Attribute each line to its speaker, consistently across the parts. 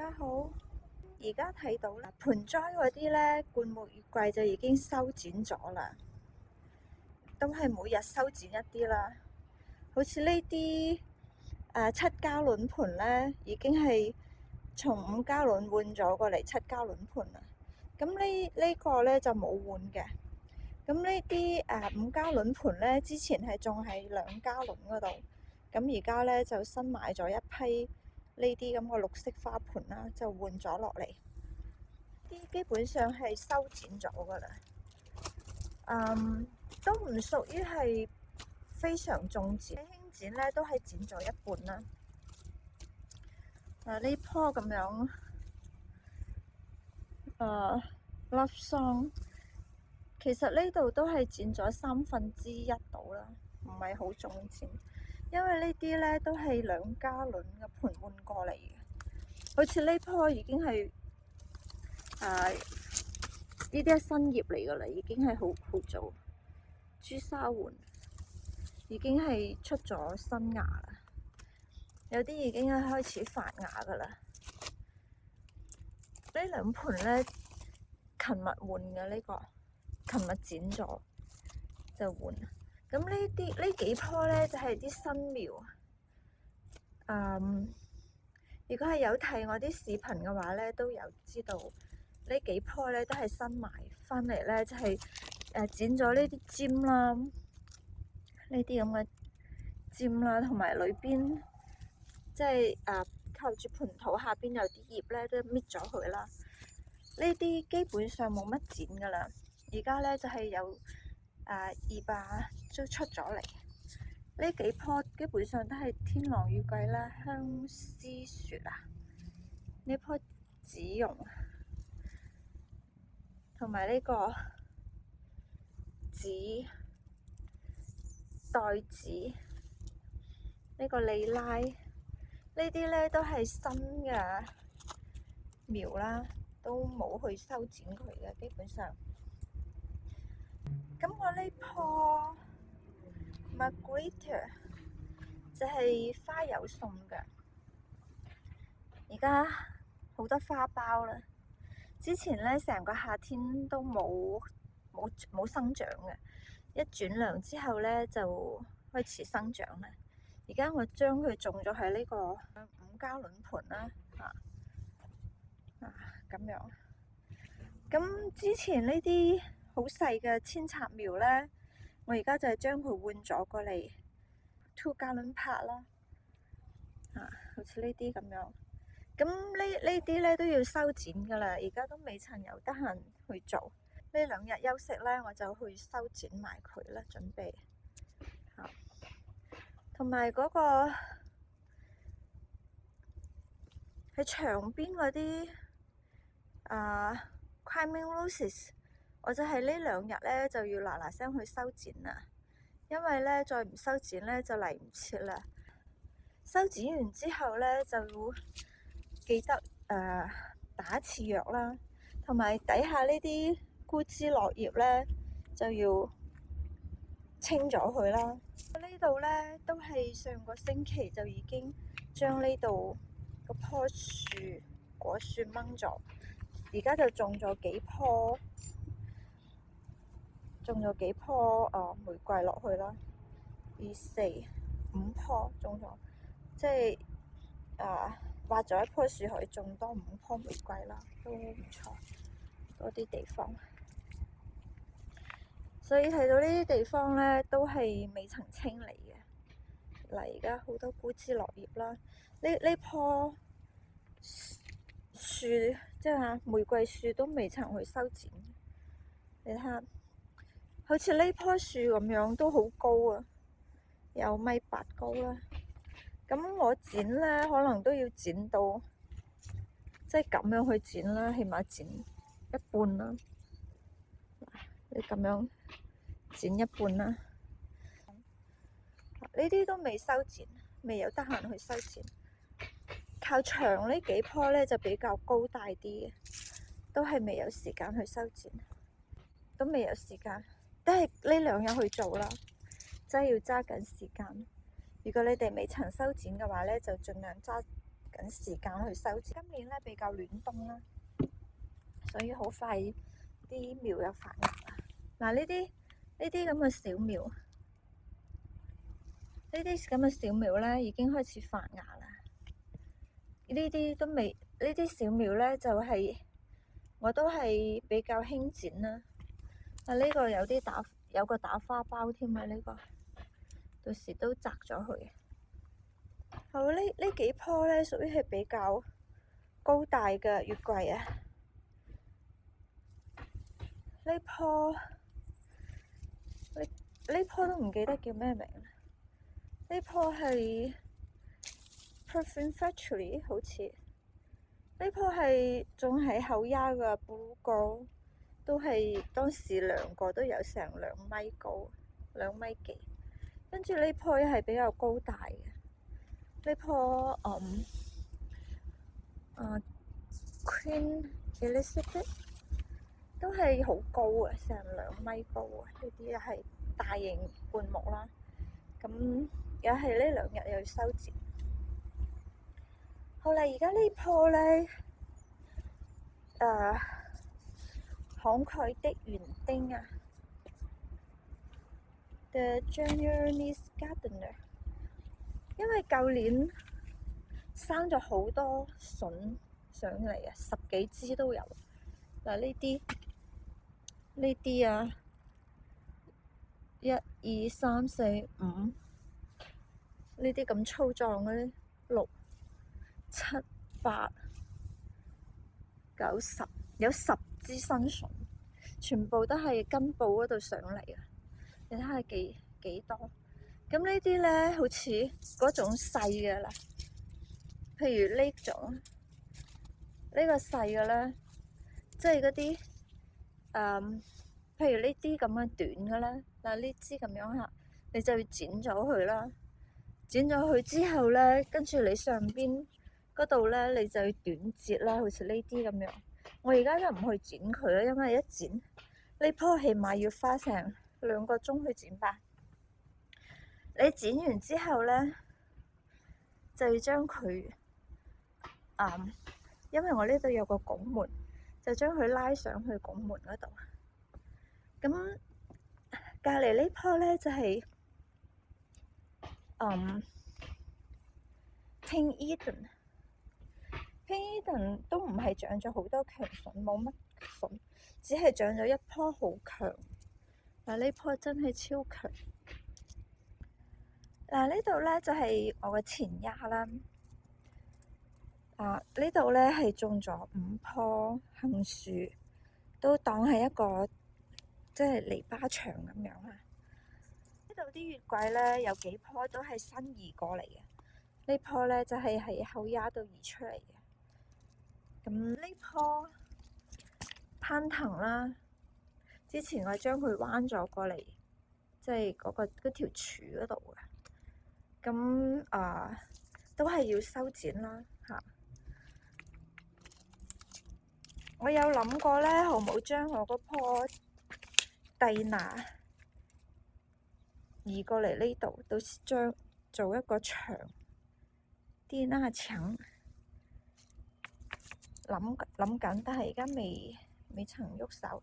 Speaker 1: 家好，而家睇到啦，盆栽嗰啲咧灌木月桂就已經修剪咗啦，都係每日修剪一啲啦。好似呢啲7加侖盆咧，已經係從5加侖換咗過嚟7加侖盆啦。咁呢個咧就冇換嘅。咁呢啲5加侖盆咧，之前係仲係2加侖嗰度，咁而家咧就新買咗一批呢啲咁嘅綠色花盆啦，就換咗落嚟。啲基本上係修剪咗噶啦，都唔屬於係非常重剪，輕剪咧都係剪咗一半啦。呢棵咁樣Love Song， 其實呢度都係剪咗1/3到啦，唔係好重剪，因為呢啲咧都係2加侖嘅盆換過嚟嘅。好似呢棵已經係呢啲係新葉嚟噶啦，已經係好早。朱砂槐已經係出咗新芽啦，有啲已經係開始發芽噶啦。呢2盆咧，琴日換嘅呢個，琴日剪咗就換。咁呢幾棵咧就係啲新苗。如果係有睇我啲視頻嘅話咧，都有知道呢幾棵咧都係新買翻嚟咧，就係剪咗呢啲尖啦，呢啲咁嘅尖啦，同埋裏邊即係靠住盆土下邊有啲葉咧，都搣咗佢啦。呢啲基本上冇乜剪噶啦，而家咧就係有葉都出咗嚟。呢幾棵基本上都係天狼月桂啦、相思樹呢棵紫榕，同埋呢個袋子，呢個利拉，呢啲咧都係新嘅苗啦，都冇去修剪佢嘅，基本上。咁我呢棵Margarita 就係花友送嘅，而家好多花苞啦。之前咧成個夏天都冇生長嘅，一轉涼之後咧就開始生長啦。而家我將佢種咗喺呢個5加侖盆啦，咁樣。咁之前呢啲好細嘅扦插苗咧，我而家就係將佢換咗過嚟2加侖帕啦，好似呢啲咁樣。咁呢啲咧都要修剪噶啦，而家都未曾有得閒去做。呢2日休息咧，我就去修剪埋佢啦，準備。同埋嗰個喺牆邊嗰啲Climbing Roses， 我就係呢2日咧就要嗱聲去修剪啦，因為咧再唔修剪咧就嚟唔切啦。修剪完之後咧就要記得打一次藥啦，同埋底下呢啲枯枝落葉咧就要清咗佢啦。呢度咧都係上個星期就已經將呢度嗰棵果樹掹咗，而家就種咗幾棵玫瑰落去啦，2、4、5棵種咗，即係挖咗一棵樹可以種多5棵玫瑰啦，都唔錯。嗰啲地方，所以睇到呢啲地方咧都係未曾清理嘅。嗱，而家好多枯枝落葉啦，呢棵樹即係玫瑰樹都未曾去修剪。你睇下，好似呢棵樹咁樣都好高啊，有1.8米高啦。咁我剪咧，可能都要剪到即係咁樣去剪啦，起碼剪一半啦。你咁樣剪一半啦，呢啲都未修剪，未有得閒去修剪。靠牆呢幾棵咧就比較高大啲嘅，都係未有時間去修剪，都未有時間，都係呢2日去做啦，真係要揸緊時間。如果你哋未曾修剪嘅話咧，就盡量揸緊時間去修剪。今年咧比較暖冬啦，所以好快啲苗又發芽啦。嗱，呢啲咁嘅小苗，呢啲咁嘅小苗咧已經開始發芽啦。呢啲都未，呢啲小苗咧就係、我都係比較輕剪啦。啊，呢個有個打花苞添啊，呢個到時都摘咗佢。好，呢幾棵咧屬於係比較高大嘅月桂啊。呢棵都唔記得叫咩名。呢棵係 Perfume Factory 好似。呢棵係種喺後丫嘅 Blue Girl，都係當時量過都有成2米高，2米幾。跟住呢棵係比較高大嘅。呢棵Queen Elizabeth 都係好高啊，成2米高啊！呢啲係大型灌木啦。咁又係呢2日又要修剪。好啦，而家呢棵咧，慷慨的園丁啊 ，The Generous Gardener， 因為舊年生咗好多筍上嚟啊，10幾枝都有。嗱，呢啲啊，1、2、3、4、5，呢啲咁粗壯嗰啲，6、7、8、9、10，有10支新筍，全部都係根部嗰度上嚟啊！你睇下幾多？咁呢啲咧，好似嗰種細嘅啦，譬如呢種，呢個細嘅咧，即係嗰啲譬如呢啲咁嘅短嘅咧，嗱呢支咁樣嚇，你就要剪咗佢啦。剪咗佢之後咧，跟住你上邊嗰度咧，你就要短截啦，好似呢啲咁樣。我而家就唔去剪佢啦，因為一剪呢棵起碼要花成2個鐘去剪吧。你剪完之後咧，就要將佢因為我呢度有個拱門，就將佢拉上去拱門嗰度。咁隔離呢棵咧就係Pink Eden。Pink Eden 都唔係長咗好多強筍，冇乜筍，只係長咗一棵好強。嗱，呢棵真係超強。嗱，呢度咧就係我嘅前丫啦。呢度咧係種咗5棵杏樹，都當係一個即係籬笆牆咁樣啊。呢度啲月桂咧有幾棵都係新移過嚟嘅，呢棵咧就係喺後丫度移出嚟嘅。咁呢棵攀藤啦，之前我將佢彎咗過嚟，即係嗰條柱嗰度嘅。咁都係要修剪啦嚇。我有諗過咧，好冇將我嗰棵蒂娜移過嚟呢度，到時將做一個牆，蒂娜牆。諗緊，但係而家未曾喐手。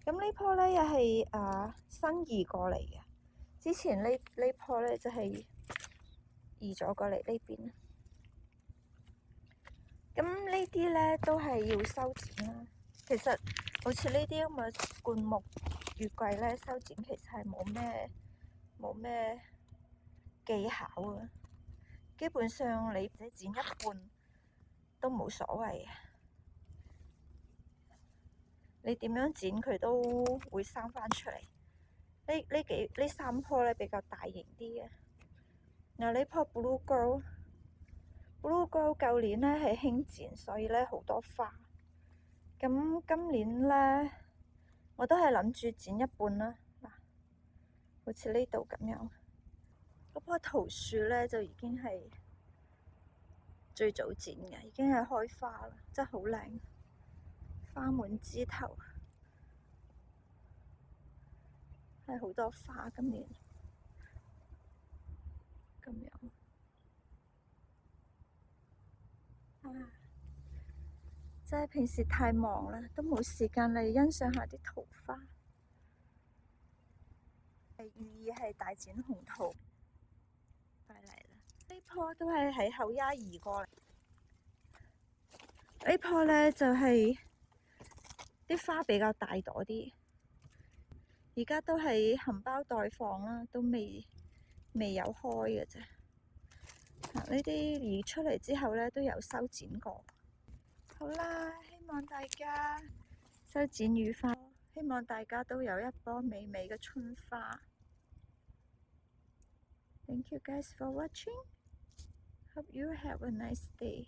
Speaker 1: 咁呢棵咧又係新移過嚟嘅，之前呢棵咧就係移咗過嚟呢邊。咁呢啲咧都係要修剪啦。其實好似呢啲咁嘅灌木月桂咧，修剪其實係冇咩技巧啊。基本上你只剪一半都冇所謂，你點樣剪佢都會生返出嚟。呢3棵咧比較大型啲嘅。嗱，呢棵 Blue Girl 舊年咧係輕剪，所以咧好多花。咁今年咧我都係諗住剪一半啦。嗱，好似呢度咁樣，嗰棵桃樹咧就已經係最早剪嘅，已經係開花啦，真係好靚，花滿枝頭，係好多花今年咁樣。啊，真係平時太忙啦，都冇時間嚟欣賞下啲桃花。寓意係大展宏圖，快嚟啦！呢棵都係喺後丫移過嚟，呢棵呢，就係啲花比較大朵啲，而家都係含苞待放啦，都未有開嘅啫。呢啲移出嚟之後呢，都有修剪過。好啦，希望大家修剪愉快，希望大家都有一波美美嘅春花。Thank you guys for watching. Hope you have a nice day.